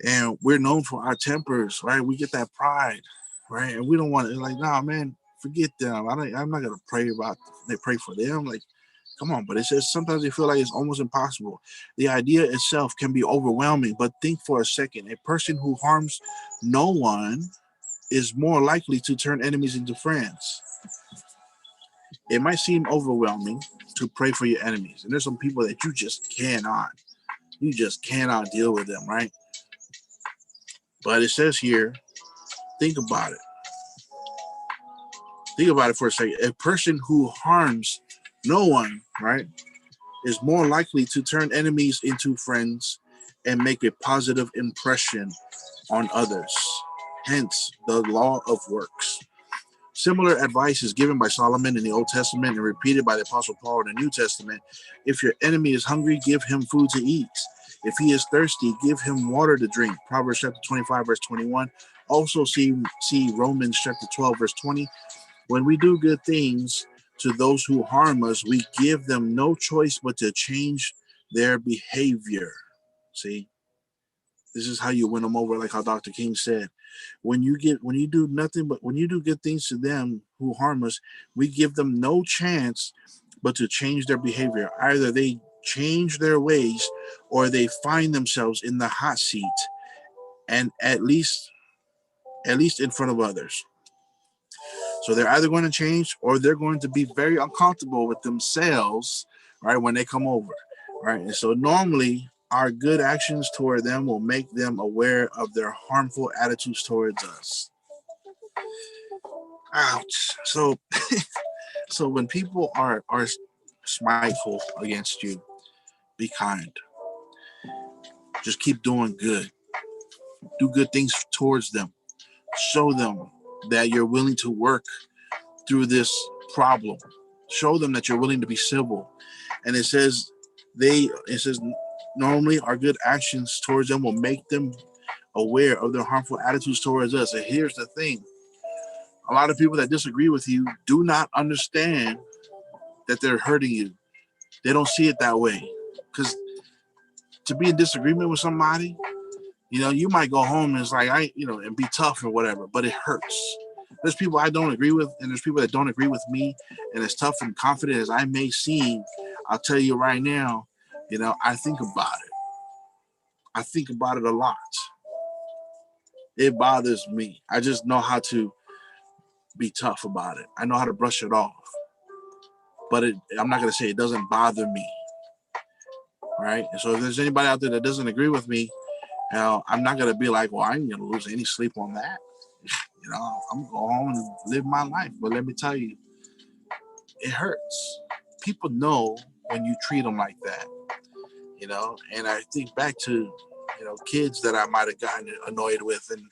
And we're known for our tempers, right? We get that pride, right? And we don't want to, nah, man, forget them. I'm not going to pray for them. Like, come on. But it says sometimes they feel like it's almost impossible. The idea itself can be overwhelming, but think for a second. A person who harms no one is more likely to turn enemies into friends. It might seem overwhelming to pray for your enemies. And there's some people that you just cannot deal with them, right? But it says here, think about it. Think about it for a second. A person who harms no one, right, is more likely to turn enemies into friends and make a positive impression on others. Hence, the law of works. Similar advice is given by Solomon in the Old Testament and repeated by the Apostle Paul in the New Testament. If your enemy is hungry, give him food to eat. If he is thirsty, give him water to drink. Proverbs chapter 25, verse 21. Also see Romans chapter 12, verse 20. When we do good things to those who harm us, we give them no choice but to change their behavior. See? This is how you win them over, like how Dr. King said. When you do good things to them who harm us, we give them no chance but to change their behavior. Either they change their ways or they find themselves in the hot seat, and at least in front of others. So they're either going to change or they're going to be very uncomfortable with themselves, right, when they come over, right? And so normally our good actions toward them will make them aware of their harmful attitudes towards us. Ouch. So when people are spiteful against you, be kind. Just keep doing good. Do good things towards them. Show them that you're willing to work through this problem. Show them that you're willing to be civil. And it says normally our good actions towards them will make them aware of their harmful attitudes towards us. And here's the thing. A lot of people that disagree with you do not understand that they're hurting you. They don't see it that way. Because to be in disagreement with somebody, you might go home and it's like, and be tough or whatever, but it hurts. There's people I don't agree with, and there's people that don't agree with me. And as tough and confident as I may seem, I'll tell you right now, I think about it. I think about it a lot. It bothers me. I just know how to be tough about it. I know how to brush it off. But I'm not going to say it doesn't bother me, right? And so if there's anybody out there that doesn't agree with me, I'm not going to be like, well, I ain't going to lose any sleep on that. I'm going to go home and live my life. But let me tell you, it hurts. People know when you treat them like that, and I think back to, kids that I might have gotten annoyed with. And,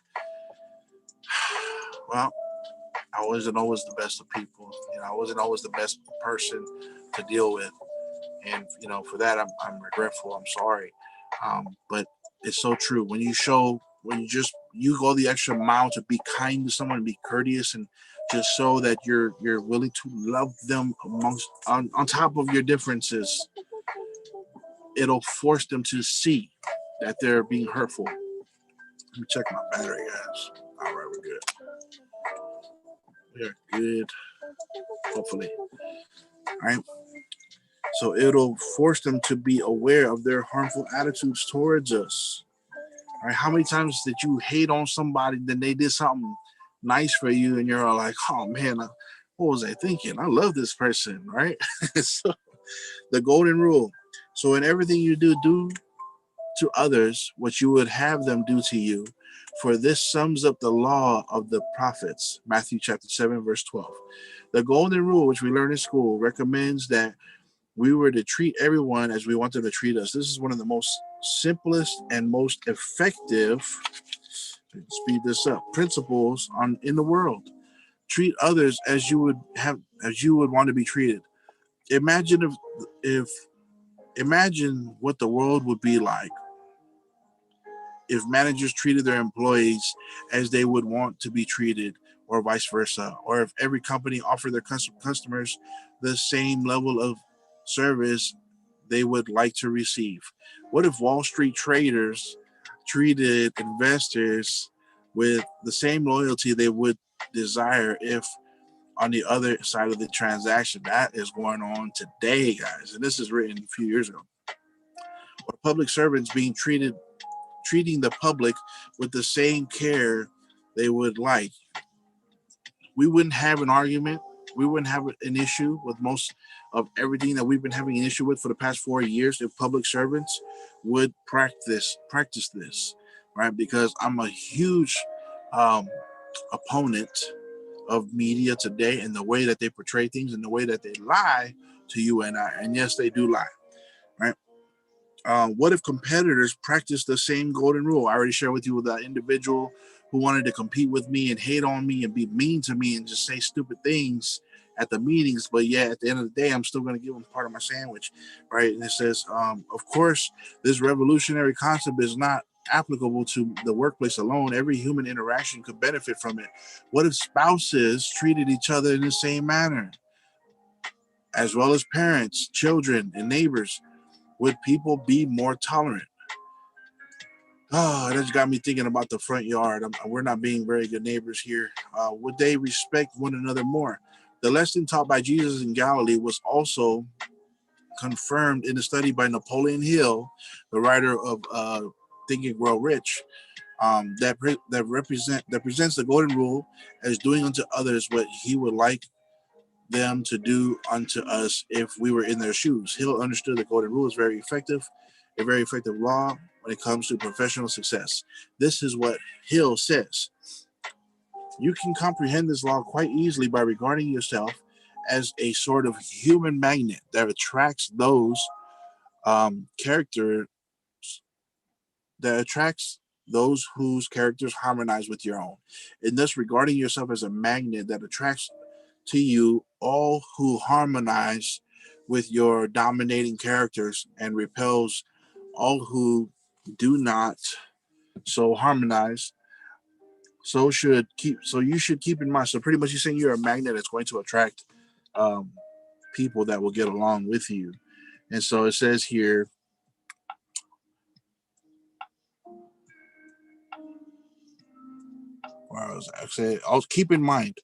well, I wasn't always the best of people. I wasn't always the best person to deal with. And, for that, I'm regretful. I'm sorry. But it's so true. When you go the extra mile to be kind to someone, be courteous, and just so that you're willing to love them on top of your differences, it'll force them to see that they're being hurtful. Let me check my battery, guys. All right, we're good. We are good. Hopefully. All right. So it'll force them to be aware of their harmful attitudes towards us. All right. How many times did you hate on somebody, then they did something nice for you, and you're like, oh man, what was I thinking? I love this person, right? So the golden rule. So in everything you do to others what you would have them do to you, for this sums up the law of the prophets. Matthew chapter 7, verse 12. The golden rule, which we learn in school, recommends that we were to treat everyone as we want them to treat us. This is one of the most simplest and most effective, speed this up, principles in the world. Treat others as you would want to be treated. Imagine imagine what the world would be like if managers treated their employees as they would want to be treated, or vice versa, or if every company offered their customers the same level of service they would like to receive. What if Wall Street traders treated investors with the same loyalty they would desire if on the other side of the transaction? That is going on today, guys, and this is written a few years ago. Or public servants treating the public with the same care they would like. We wouldn't have an argument. We wouldn't have an issue with most of everything that we've been having an issue with for the past 4 years if public servants would practice this, right? Because I'm a huge opponent of media today and the way that they portray things and the way that they lie to you and I. And yes, they do lie, right? What if competitors practice the same golden rule? I already shared with you with that individual who wanted to compete with me and hate on me and be mean to me and just say stupid things at the meetings. But yeah, at the end of the day, I'm still going to give them part of my sandwich, right? And it says, of course, this revolutionary concept is not applicable to the workplace alone. Every human interaction could benefit from it. What if spouses treated each other in the same manner, as well as parents, children, and neighbors? Would people be more tolerant? Oh, that just got me thinking about the front yard. We're not being very good neighbors here. Would they respect one another more? The lesson taught by Jesus in Galilee was also confirmed in a study by Napoleon Hill, the writer of Think and Grow Rich, that presents the golden rule as doing unto others what he would like them to do unto us if we were in their shoes. Hill understood the golden rule is a very effective law when it comes to professional success. This is what Hill says. You can comprehend this law quite easily by regarding yourself as a sort of human magnet that attracts those whose characters harmonize with your own. In thus regarding yourself as a magnet that attracts to you all who harmonize with your dominating characters and repels all who do not so harmonize. So you should keep in mind. So pretty much you're saying you're a magnet that's going to attract people that will get along with you. And so it says here, I'll keep in mind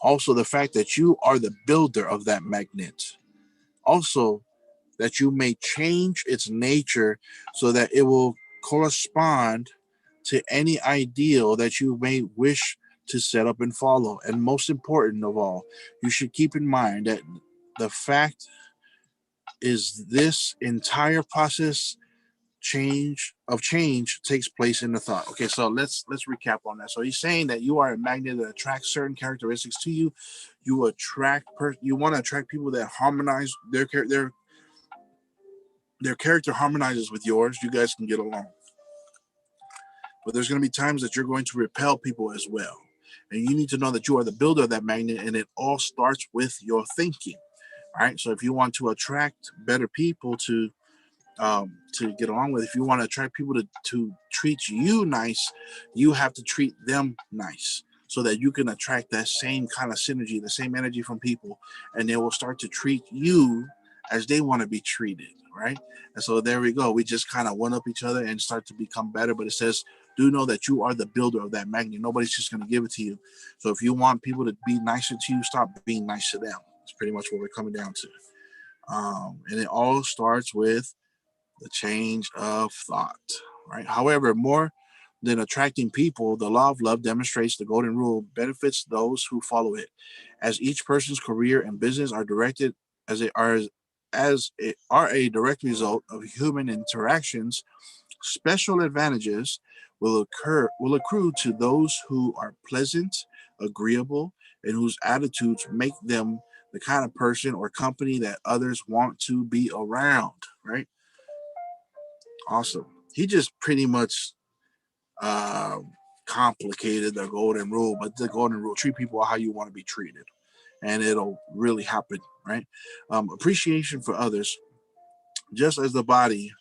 also the fact that you are the builder of that magnet. Also, that you may change its nature so that it will correspond to any ideal that you may wish to set up and follow. And most important of all, you should keep in mind that the fact is this entire process change takes place in the thought. Okay, so let's recap on that. So he's saying that you are a magnet that attracts certain characteristics to you. You want to attract people that harmonize their character harmonizes with yours. You guys can get along. But there's going to be times that you're going to repel people as well. And you need to know that you are the builder of that magnet, and it all starts with your thinking. Right? So if you want to attract better people to get along with, if you want to attract people to treat you nice, you have to treat them nice so that you can attract that same kind of synergy, the same energy from people, and they will start to treat you as they want to be treated, right? And so there we go. We just kind of one up each other and start to become better. But it says, do know that you are the builder of that magnet. Nobody's just going to give it to you. So if you want people to be nicer to you, stop being nice to them. That's pretty much what we're coming down to. And it all starts with the change of thought, right? However, more than attracting people, the law of love demonstrates the golden rule benefits those who follow it. As each person's career and business are directed as they are are a direct result of human interactions, special advantages will accrue to those who are pleasant, agreeable, and whose attitudes make them the kind of person or company that others want to be around, right? Awesome. He just pretty much uh, complicated the golden rule, but the golden rule: treat people how you want to be treated, and it'll really happen, right? Appreciation for others, just as the body,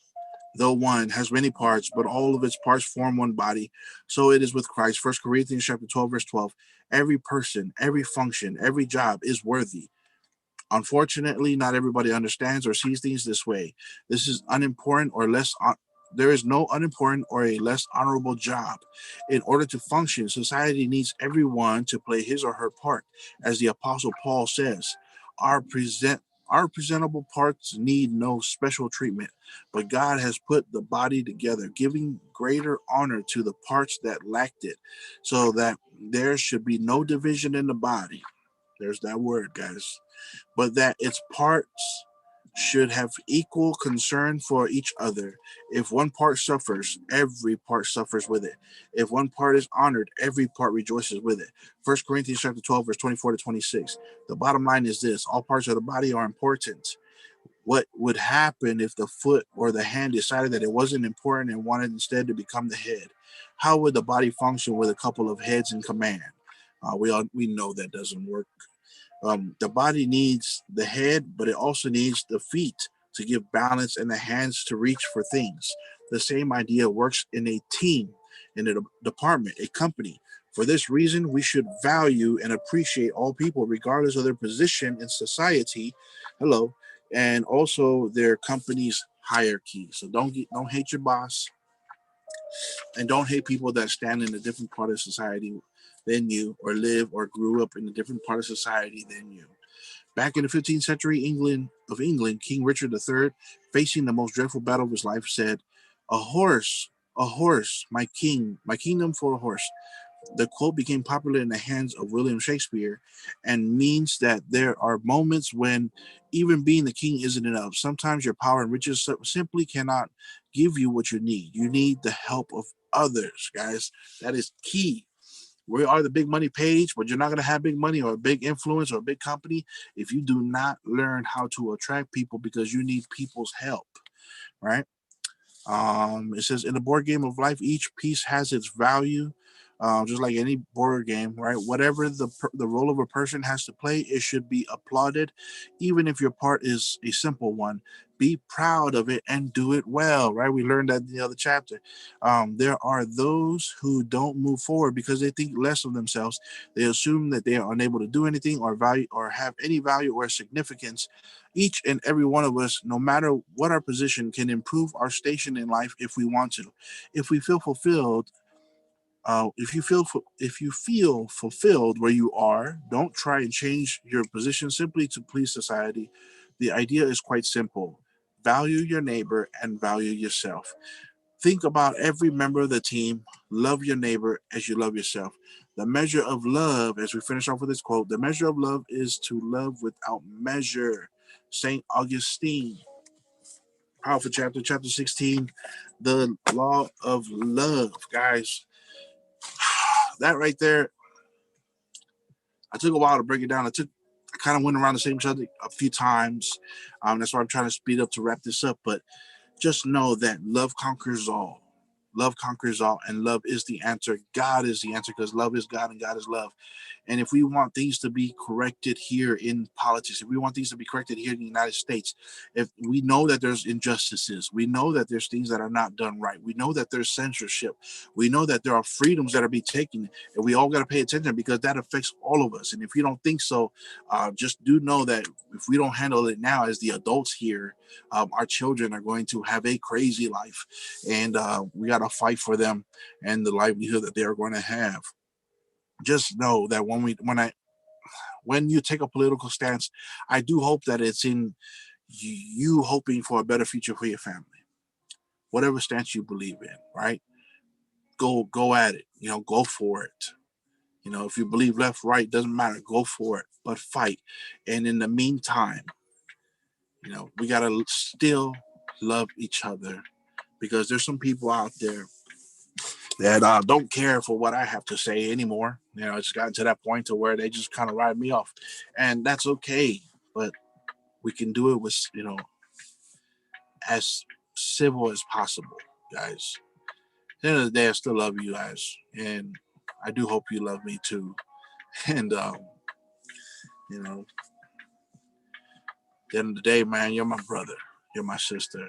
though one, has many parts, but all of its parts form one body. So it is with Christ. 1 Corinthians chapter 12, verse 12. Every person, every function, every job is worthy. Unfortunately, not everybody understands or sees things this way. This is unimportant or less. There is no unimportant or a less honorable job. In order to function, society needs everyone to play his or her part. As the Apostle Paul says, our present our presentable parts need no special treatment, but God has put the body together, giving greater honor to the parts that lacked it, so that there should be no division in the body. There's that word, guys, but that its parts should have equal concern for each other. If one part suffers, every part suffers with it. If one part is honored, every part rejoices with it. 1 Corinthians chapter 12, verse 24 to 26. The bottom line is this: all parts of the body are important. What would happen if the foot or the hand decided that it wasn't important and wanted instead to become the head? How would the body function with a couple of heads in command? We know that doesn't work. The body needs the head, but it also needs the feet to give balance and the hands to reach for things. The same idea works in a team, in a department, a company. For this reason, we should value and appreciate all people, regardless of their position in society. Hello, and also their company's hierarchy. So don't hate your boss, and don't hate people that stand in a different part of society than you, or live or grew up in a different part of society than you. Back in the 15th century England, King Richard III, facing the most dreadful battle of his life, said, a horse, my king, my kingdom for a horse." The quote became popular in the hands of William Shakespeare and means that there are moments when even being the king isn't enough. Sometimes your power and riches simply cannot give you what you need. You need the help of others, guys. That is key. We are the big money page, but you're not going to have big money or a big influence or a big company if you do not learn how to attract people, because you need people's help, right? It says in the board game of life, each piece has its value, just like any board game, right? Whatever the role of a person has to play, it should be applauded, even if your part is a simple one. Be proud of it and do it well, right? We learned that in the other chapter. There are those who don't move forward because they think less of themselves. They assume that they are unable to do anything or value or have any value or significance. Each and every one of us, no matter what our position, can improve our station in life if we want to. If we feel fulfilled, if you feel fulfilled where you are, don't try and change your position simply to please society. The idea is quite simple: value your neighbor and value yourself. Think about every member of the team. Love your neighbor as you love yourself. The measure of love, as we finish off with this quote, the measure of love is to love without measure. St. Augustine. Powerful chapter, chapter 16, the law of love, guys. That right there, I took a while to break it down. I kind of went around the same subject a few times. That's why I'm trying to speed up to wrap this up. But just know that love conquers all. Love conquers all, and love is the answer. God is the answer, because love is God and God is love. And if we want things to be corrected here in politics, if we want things to be corrected here in the United States, if we know that there's injustices, we know that there's things that are not done right, we know that there's censorship, we know that there are freedoms that are being taken, and we all got to pay attention, because that affects all of us. And if you don't think so, just do know that if we don't handle it now as the adults here, our children are going to have a crazy life, and we got to fight for them and the livelihood that they are going to have. Just know that when you take a political stance, I do hope that it's in you hoping for a better future for your family. Whatever stance you believe in, right? Go at it. Go for it. If you believe left, right, doesn't matter. Go for it, but fight. And in the meantime, we gotta still love each other, because there's some people out there that don't care for what I have to say anymore. It's gotten to that point to where they just kind of ride me off, and that's okay. But we can do it with, as civil as possible, guys. At the end of the day, I still love you guys, and I do hope you love me too. And you know, at the end of the day, man, you're my brother, you're my sister.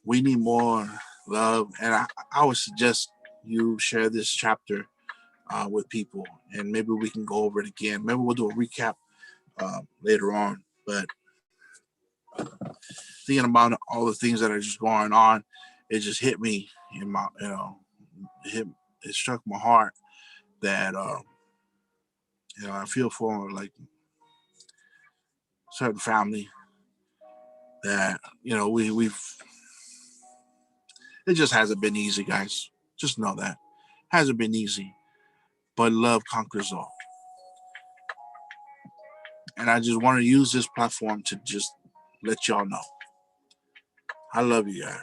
We need more love, and I would suggest you share this chapter with people, and maybe we can go over it again. Maybe we'll do a recap later on. But thinking about all the things that are just going on, it just hit me in my, it struck my heart that I feel for like certain family that we've it just hasn't been easy, guys. Just know that hasn't been easy, but love conquers all. And I just want to use this platform to just let y'all know I love you guys.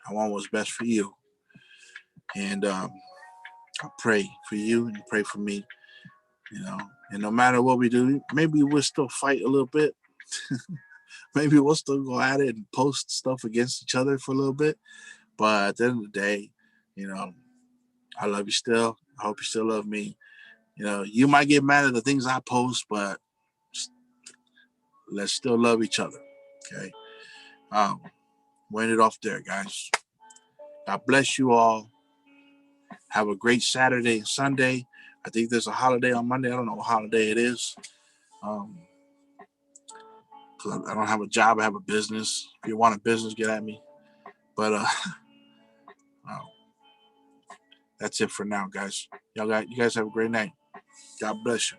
I want what's best for you, and I pray for you and you pray for me. And no matter what we do, maybe we'll still fight a little bit. Maybe we'll still go at it and post stuff against each other for a little bit. But at the end of the day, I love you still. I hope you still love me. You might get mad at the things I post, but let's still love each other. Okay. We'll end it off there, guys. God bless you all. Have a great Saturday and Sunday. I think there's a holiday on Monday. I don't know what holiday it is. Because I don't have a job. I have a business. If you want a business, get at me. But that's it for now, guys. You guys have a great night. God bless you.